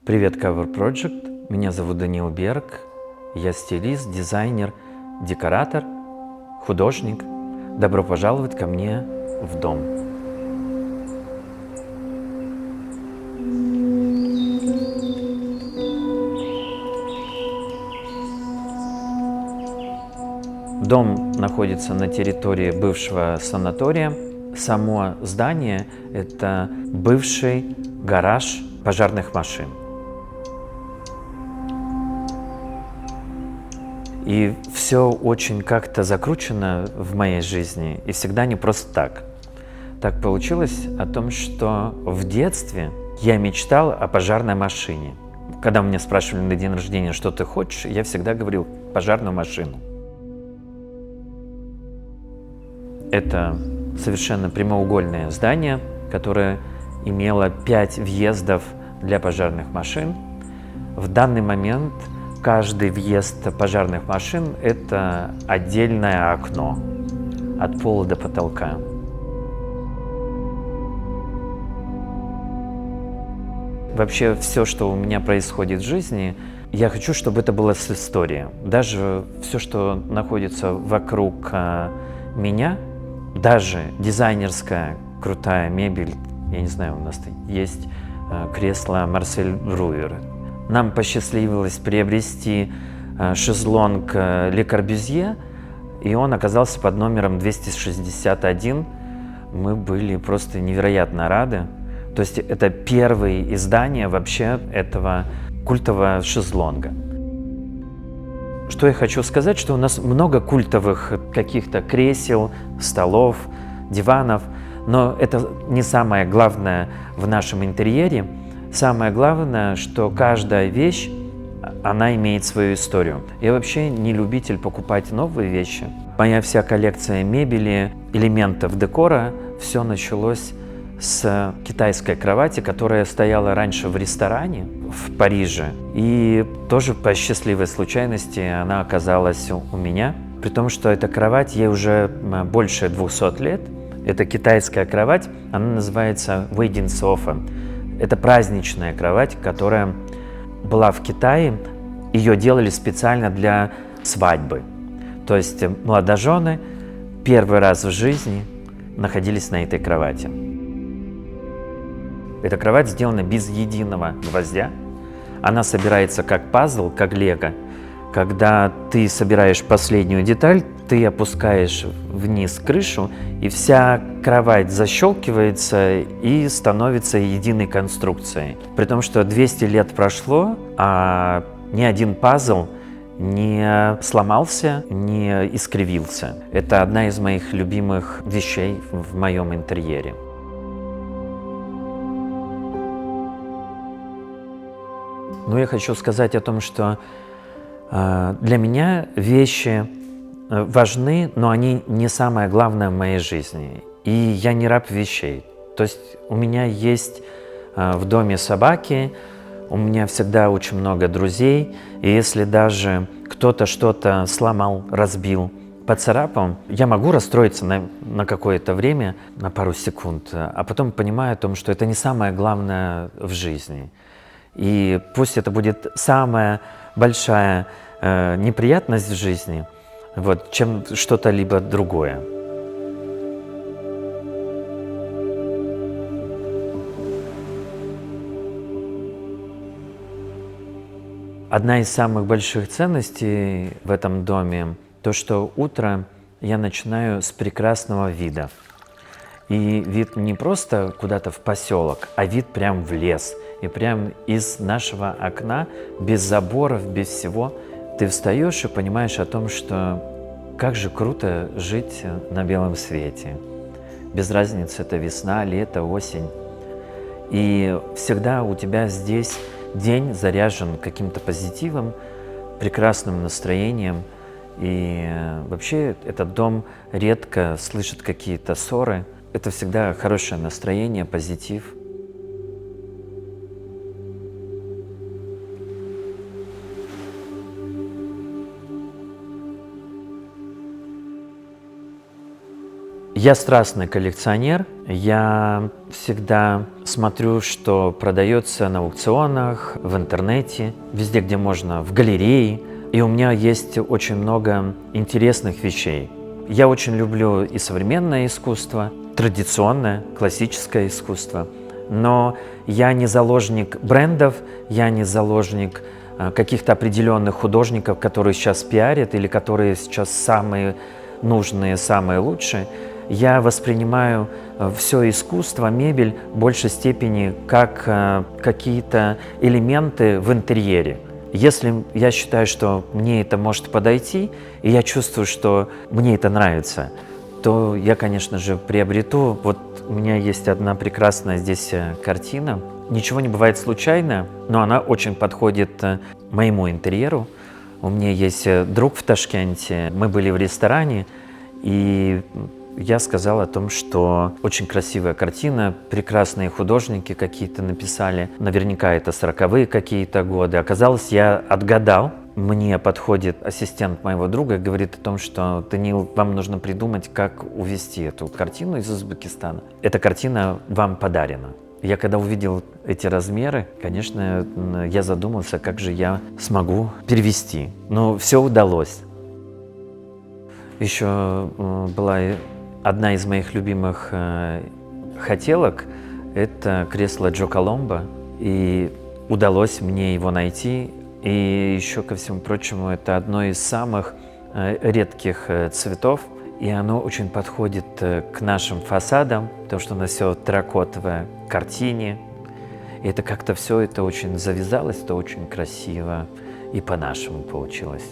Привет, Cover Project. Меня зовут Даниил Берг. Я стилист, дизайнер, декоратор, художник. Добро пожаловать ко мне в дом. Дом находится на территории бывшего санатория. Само здание – это бывший гараж пожарных машин. И все очень как-то закручено в моей жизни, и всегда не просто так. Так получилось о том, что в детстве я мечтал о пожарной машине. Когда меня спрашивали на день рождения, что ты хочешь, я всегда говорил пожарную машину. Это совершенно прямоугольное здание, которое имело 5 въездов для пожарных машин. В данный момент каждый въезд пожарных машин – это отдельное окно от пола до потолка. Вообще все, что у меня происходит в жизни, я хочу, чтобы это было с историей. Даже все, что находится вокруг меня, даже дизайнерская крутая мебель, я не знаю, у нас есть кресло Марсель Бруер. Нам посчастливилось приобрести шезлонг Ле Корбюзье, и он оказался под номером 261. Мы были просто невероятно рады. То есть это первое издание вообще этого культового шезлонга. Что я хочу сказать, что у нас много культовых каких-то кресел, столов, диванов, но это не самое главное в нашем интерьере. Самое главное, что каждая вещь, она имеет свою историю. Я вообще не любитель покупать новые вещи. Моя вся коллекция мебели, элементов декора, все началось с китайской кровати, которая стояла раньше в ресторане в Париже. И тоже по счастливой случайности она оказалась у меня. При том, что эта кровать, ей уже больше 200 лет. Это китайская кровать, она называется Wedding Sofa. Это праздничная кровать, которая была в Китае. Ее делали специально для свадьбы. То есть молодожены первый раз в жизни находились на этой кровати. Эта кровать сделана без единого гвоздя. Она собирается как пазл, как лего. Когда ты собираешь последнюю деталь, ты опускаешь вниз крышу, и вся кровать защелкивается и становится единой конструкцией. При том, что 200 лет прошло, а ни один пазл не сломался, не искривился. Это одна из моих любимых вещей в моем интерьере. Но я хочу сказать о том, что для меня вещи важны, но они не самое главное в моей жизни. И я не раб вещей. То есть у меня есть в доме собаки, у меня всегда очень много друзей. И если даже кто-то что-то сломал, разбил, поцарапал, я могу расстроиться на какое-то время, на пару секунд, а потом понимаю о том, что это не самое главное в жизни. И пусть это будет самая большая неприятность в жизни, вот, чем что-то либо другое. Одна из самых больших ценностей в этом доме – то, что утро я начинаю с прекрасного вида. И вид не просто куда-то в поселок, а вид прям в лес. И прям из нашего окна, без заборов, без всего, ты встаешь и понимаешь о том, что как же круто жить на белом свете. Без разницы, это весна, лето, осень. И всегда у тебя здесь день заряжен каким-то позитивом, прекрасным настроением. И вообще этот дом редко слышит какие-то ссоры. Это всегда хорошее настроение, позитив. Я страстный коллекционер. Я всегда смотрю, что продается на аукционах, в интернете, везде, где можно, в галерее. И у меня есть очень много интересных вещей. Я очень люблю и современное искусство, традиционное, классическое искусство. Но я не заложник брендов, я не заложник каких-то определенных художников, которые сейчас пиарят или которые сейчас самые нужные, самые лучшие. Я воспринимаю все искусство, мебель в большей степени как какие-то элементы в интерьере. Если я считаю, что мне это может подойти, и я чувствую, что мне это нравится, то я, конечно же, приобрету. Вот у меня есть одна прекрасная здесь картина. Ничего не бывает случайно, но она очень подходит моему интерьеру. У меня есть друг в Ташкенте, мы были в ресторане, и я сказал о том, что очень красивая картина, прекрасные художники какие-то написали, наверняка это 40-е какие-то годы. Оказалось, я отгадал. Мне подходит ассистент моего друга и говорит о том, что Даниил, вам нужно придумать, как увезти эту картину из Узбекистана. Эта картина вам подарена. Я когда увидел эти размеры, конечно, я задумался, как же я смогу перевести. Но все удалось. Еще была одна из моих любимых хотелок – это кресло Джо Коломбо. И удалось мне его найти. И еще, ко всему прочему, это одно из самых редких цветов. И оно очень подходит к нашим фасадам, потому что оно все терракотовое, к картине. И это как-то все это очень завязалось, это очень красиво и по-нашему получилось.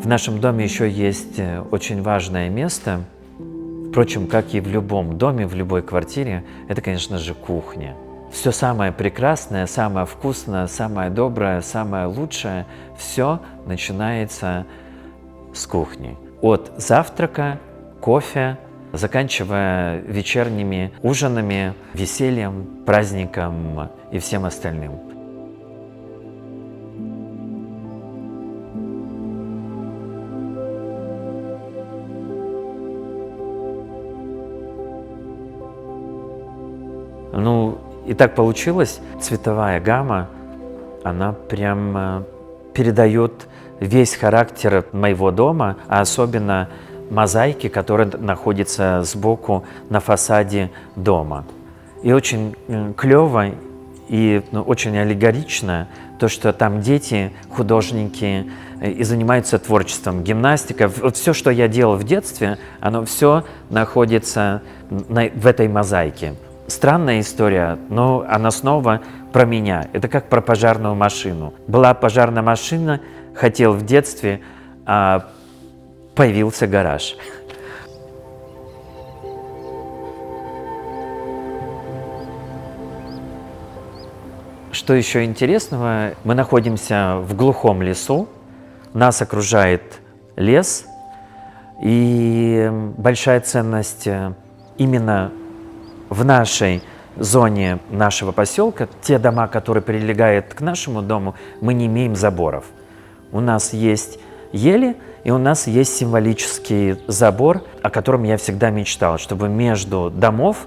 В нашем доме еще есть очень важное место. Впрочем, как и в любом доме, в любой квартире, это, конечно же, кухня. Все самое прекрасное, самое вкусное, самое доброе, самое лучшее, все начинается с кухни. От завтрака, кофе, заканчивая вечерними ужинами, весельем, праздником и всем остальным. Ну, и так получилось, цветовая гамма, она прям передает весь характер моего дома, а особенно мозаики, которая находится сбоку на фасаде дома. И очень клево и очень аллегорично то, что там дети, художники и занимаются творчеством, гимнастика. Вот все, что я делал в детстве, оно все находится в этой мозаике. Странная история, но она снова про меня. Это как про пожарную машину. Была пожарная машина, хотел в детстве, а появился гараж. Что еще интересного, мы находимся в глухом лесу, нас окружает лес, и большая ценность именно в нашей зоне нашего поселка, те дома, которые прилегают к нашему дому, мы не имеем заборов. У нас есть ели, и у нас есть символический забор, о котором я всегда мечтал, чтобы между домов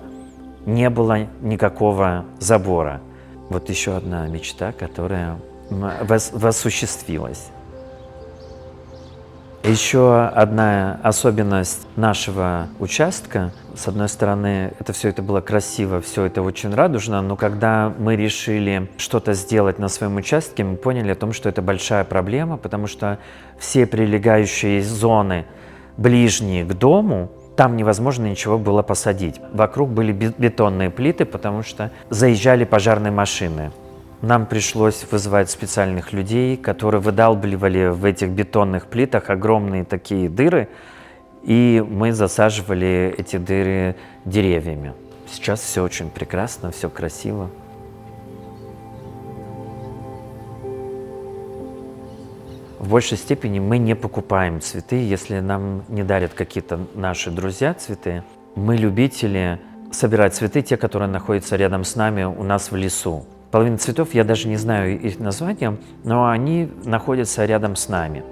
не было никакого забора. Вот еще одна мечта, которая осуществилась. Еще одна особенность нашего участка. С одной стороны, все это было красиво, все это очень радужно, но когда мы решили что-то сделать на своем участке, мы поняли о том, что это большая проблема, потому что все прилегающие зоны, ближние к дому, там невозможно ничего было посадить. Вокруг были бетонные плиты, потому что заезжали пожарные машины. Нам пришлось вызывать специальных людей, которые выдалбливали в этих бетонных плитах огромные такие дыры, и мы засаживали эти дыры деревьями. Сейчас все очень прекрасно, все красиво. В большей степени мы не покупаем цветы, если нам не дарят какие-то наши друзья цветы. Мы любители собирать цветы, те, которые находятся рядом с нами у нас в лесу. Половина цветов, я даже не знаю их названия, но они находятся рядом с нами.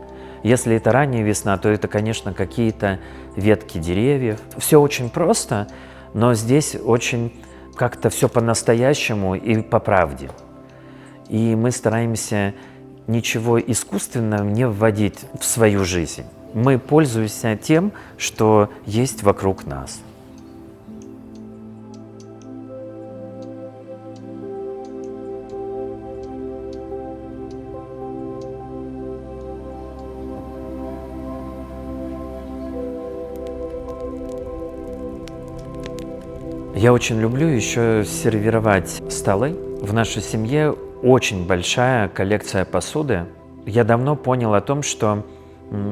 Если это ранняя весна, то это, конечно, какие-то ветки деревьев. Все очень просто, но здесь очень как-то все по-настоящему и по правде. И мы стараемся ничего искусственного не вводить в свою жизнь. Мы пользуемся тем, что есть вокруг нас. Я очень люблю еще сервировать столы. В нашей семье очень большая коллекция посуды. Я давно понял о том, что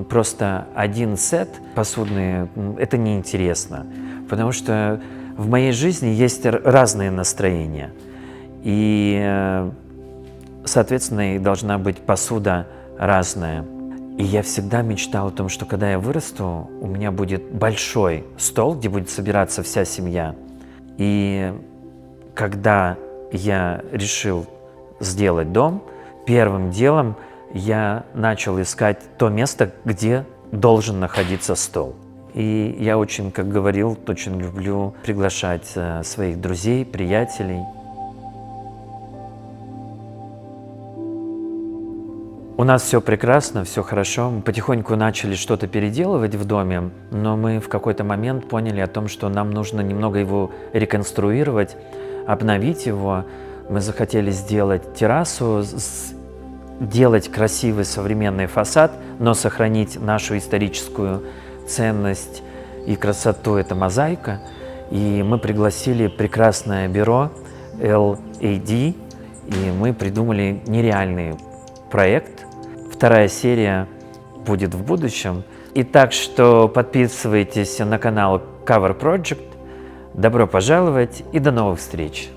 просто один сет посудный – это неинтересно, потому что в моей жизни есть разные настроения. И, соответственно, и должна быть посуда разная. И я всегда мечтал о том, что когда я вырасту, у меня будет большой стол, где будет собираться вся семья. И когда я решил сделать дом, первым делом я начал искать то место, где должен находиться стол. И я очень, как говорил, очень люблю приглашать своих друзей, приятелей. У нас все прекрасно, все хорошо. Мы потихоньку начали что-то переделывать в доме, но мы в какой-то момент поняли о том, что нам нужно немного его реконструировать, обновить его. Мы захотели сделать террасу, делать красивый современный фасад, но сохранить нашу историческую ценность и красоту – это мозаика. И мы пригласили прекрасное бюро LAD, и мы придумали нереальный проект. Вторая серия будет в будущем. И так что подписывайтесь на канал Cover Project. Добро пожаловать и до новых встреч!